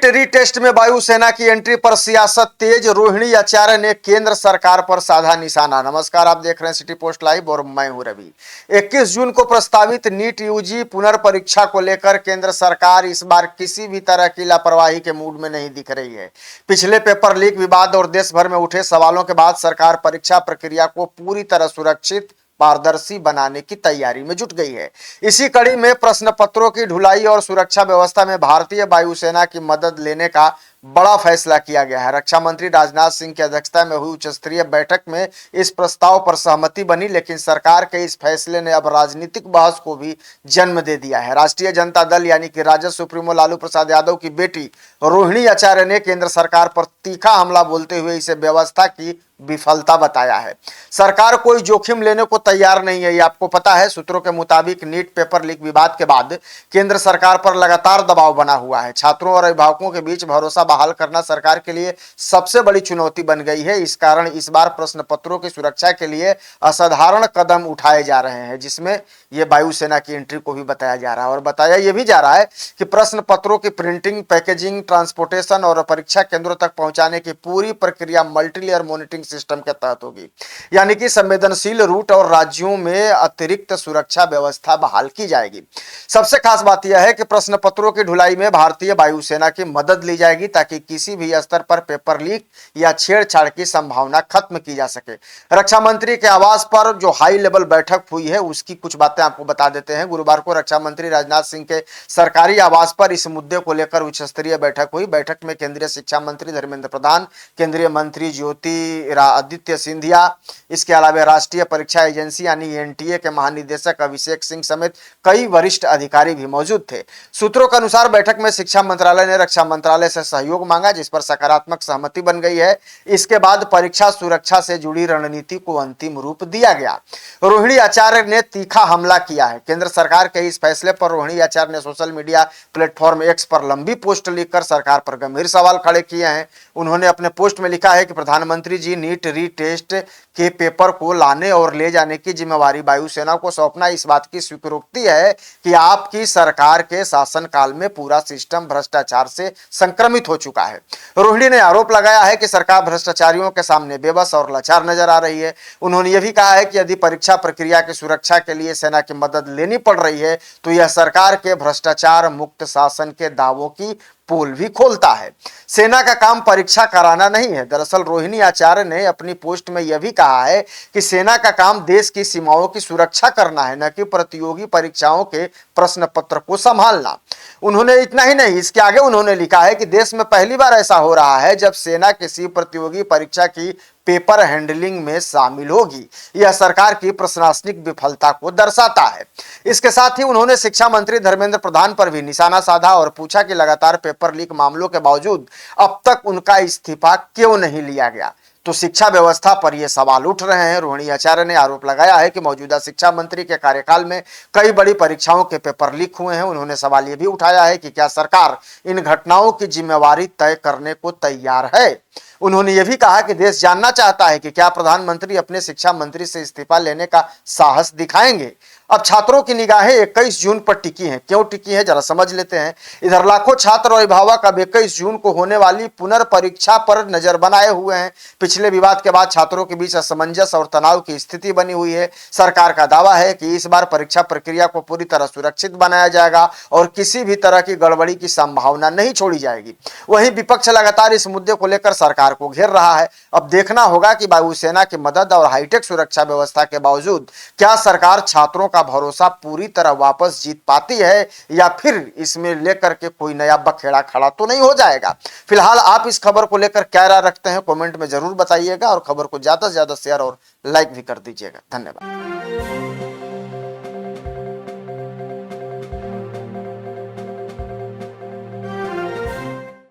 Retest में वायुसेना की एंट्री पर सियासत तेज, रोहिणी आचार्य ने केंद्र सरकार पर साधा निशाना। नमस्कार, आप देख रहे हैं सिटी पोस्ट लाइव और मैं हूं रवि। 21 जून को प्रस्तावित नीट यूजी पुनर्परीक्षा को लेकर केंद्र सरकार इस बार किसी भी तरह की लापरवाही के मूड में नहीं दिख रही है। पिछले पेपर लीक विवाद और देश भर में उठे सवालों के बाद सरकार परीक्षा प्रक्रिया को पूरी तरह सुरक्षित पारदर्शी बनाने की तैयारी में जुट गई है। इसी कड़ी में प्रश्न पत्रों की ढुलाई और सुरक्षा व्यवस्था में भारतीय वायुसेना की मदद लेने का बड़ा फैसला किया गया है। रक्षा मंत्री राजनाथ सिंह की अध्यक्षता में हुई उच्च स्तरीय बैठक में इस प्रस्ताव पर सहमति बनी, लेकिन सरकार के इस फैसले ने अब राजनीतिक बहस को भी जन्म दे दिया है। राष्ट्रीय जनता दल यानी कि राजद सुप्रीमो लालू प्रसाद यादव की बेटी रोहिणी आचार्य ने केंद्र सरकार पर तीखा हमला बोलते हुए इसे व्यवस्था की विफलता बताया है। सरकार कोई जोखिम लेने को तैयार नहीं है, ये आपको पता है। सूत्रों के मुताबिक नीट पेपर लीक विवाद के बाद केंद्र सरकार पर लगातार दबाव बना हुआ है। छात्रों और अभिभावकों के बीच भरोसा बहाल करना सरकार के लिए सबसे बड़ी चुनौती बन गई है। इस कारण इस बार प्रश्न पत्रों की सुरक्षा के लिए असाधारण कदम उठाए जा रहे हैं, जिसमें ये वायुसेना की एंट्री को भी बताया जा रहा है। और बताया यह भी जा रहा है कि प्रश्न पत्रों की प्रिंटिंग, पैकेजिंग, ट्रांसपोर्टेशन और परीक्षा केंद्रों तक पहुंचाने की पूरी प्रक्रिया मल्टीलेयर मॉनिटरिंग सिस्टम के तहत होगी, यानी कि संवेदनशील रूट और राज्यों में अतिरिक्त सुरक्षा व्यवस्था बहाल की जाएगी। सबसे खास बात यह है कि प्रश्न पत्रों की ढुलाई में भारतीय वायुसेना की मदद ली जाएगी, ताकि किसी भी स्तर पर पेपर लीक या छेड़छाड़ की संभावना खत्म की जा सके। रक्षा मंत्री के आवास पर जो हाई लेवल बैठक हुई है, उसकी कुछ बातें आपको बता देते हैं। गुरुवार को रक्षा मंत्री राजनाथ सिंह के सरकारी आवास पर इस मुद्दे को लेकर उच्च स्तरीय बैठक हुई। बैठक में केंद्रीय शिक्षा मंत्री धर्मेंद्र प्रधान, केंद्रीय मंत्री आदित्य सिंधिया, इसके अलावा राष्ट्रीय परीक्षा एजेंसी यानी एनटीए के महानिदेशक अभिषेक सिंह समेत कई वरिष्ठ अधिकारी भी मौजूद थे। सूत्रों के अनुसार बैठक में शिक्षा मंत्रालय ने रक्षा मंत्रालय से सहयोग मांगा, जिस पर सकारात्मक सहमति बन गई है। इसके बाद परीक्षा सुरक्षा से जुड़ी रणनीति को अंतिम रूप दिया गया। रोहिणी आचार्य ने तीखा हमला किया है। केंद्र सरकार के इस फैसले पर रोहिणी आचार्य ने सोशल मीडिया प्लेटफॉर्म एक्स पर लंबी पोस्ट लिखकर सरकार पर गंभीर सवाल खड़े किए हैं। उन्होंने अपने पोस्ट में लिखा है कि प्रधानमंत्री जी, नीट रीटेस्ट के पेपर को लाने और ले जाने की जिम्मेवारी वायुसेना को सौंपना इस बात की स्वीकृति है कि आपकी सरकार के शासनकाल में पूरा सिस्टम भ्रष्टाचार से संक्रमित हो चुका है। रोहिणी ने आरोप लगाया है कि सरकार भ्रष्टाचारियों के सामने बेबस और लाचार नजर आ रही है। उन्होंने यह भी कहा है कि यदि परीक्षा प्रक्रिया की सुरक्षा के लिए सेना की मदद लेनी पड़ रही है, तो यह सरकार के भ्रष्टाचार मुक्त शासन के दावों की पोल भी खोलता है। सेना का काम परीक्षा कराना नहीं है। दरअसल रोहिणी आचार्य ने अपनी पोस्ट में यह भी कहा है कि सेना का काम देश की सीमाओं की सुरक्षा करना है, न कि प्रतियोगी परीक्षाओं के प्रश्न पत्र को संभालना। उन्होंने इतना ही नहीं, इसके आगे उन्होंने लिखा है कि देश में पहली बार ऐसा हो रहा है जब सेना किसी प्रतियोगी परीक्षा की पेपर हैंडलिंग में शामिल होगी। यह सरकार की प्रशासनिक विफलता को दर्शाता है। इसके साथ ही उन्होंने शिक्षा मंत्री धर्मेंद्र प्रधान पर भी निशाना साधा और पूछा कि लगातार पेपर लीक मामलों के बावजूद अब तक उनका इस्तीफा क्यों नहीं लिया गया। तो शिक्षा व्यवस्था पर यह सवाल उठ रहे हैं। रोहिणी आचार्य ने आरोप लगाया है कि मौजूदा शिक्षा मंत्री के कार्यकाल में कई बड़ी परीक्षाओं के पेपर लीक हुए हैं। उन्होंने सवाल यह भी उठाया है कि क्या सरकार इन घटनाओं की जिम्मेवारी तय करने को तैयार है। उन्होंने यह भी कहा कि देश जानना चाहता है कि क्या प्रधानमंत्री अपने शिक्षा मंत्री से इस्तीफा लेने का साहस दिखाएंगे। अब छात्रों की निगाहें 21 जून पर टिकी हैं। क्यों टिकी हैं, जरा समझ लेते हैं। इधर लाखों छात्र और अभिभावक अब 21 जून को होने वाली पुनर्परीक्षा पर नजर बनाए हुए हैं। पिछले विवाद के बाद छात्रों के बीच असमंजस और तनाव की स्थिति बनी हुई है। सरकार का दावा है कि इस बार परीक्षा प्रक्रिया को पूरी तरह सुरक्षित बनाया जाएगा और किसी भी तरह की गड़बड़ी की संभावना नहीं छोड़ी जाएगी। वहीं विपक्ष लगातार इस मुद्दे को लेकर सरकार को घेर रहा है। अब देखना होगा कि वायुसेना की मदद और हाईटेक सुरक्षा व्यवस्था के बावजूद क्या सरकार छात्रों का भरोसा पूरी तरह वापस जीत पाती है, या फिर इसमें लेकर के कोई नया बखेड़ा खड़ा तो नहीं हो जाएगा। फिलहाल आप इस खबर को लेकर क्या राय रखते हैं, कमेंट में जरूर बताइएगा और खबर को ज्यादा से ज्यादा शेयर और लाइक भी कर दीजिएगा। धन्यवाद।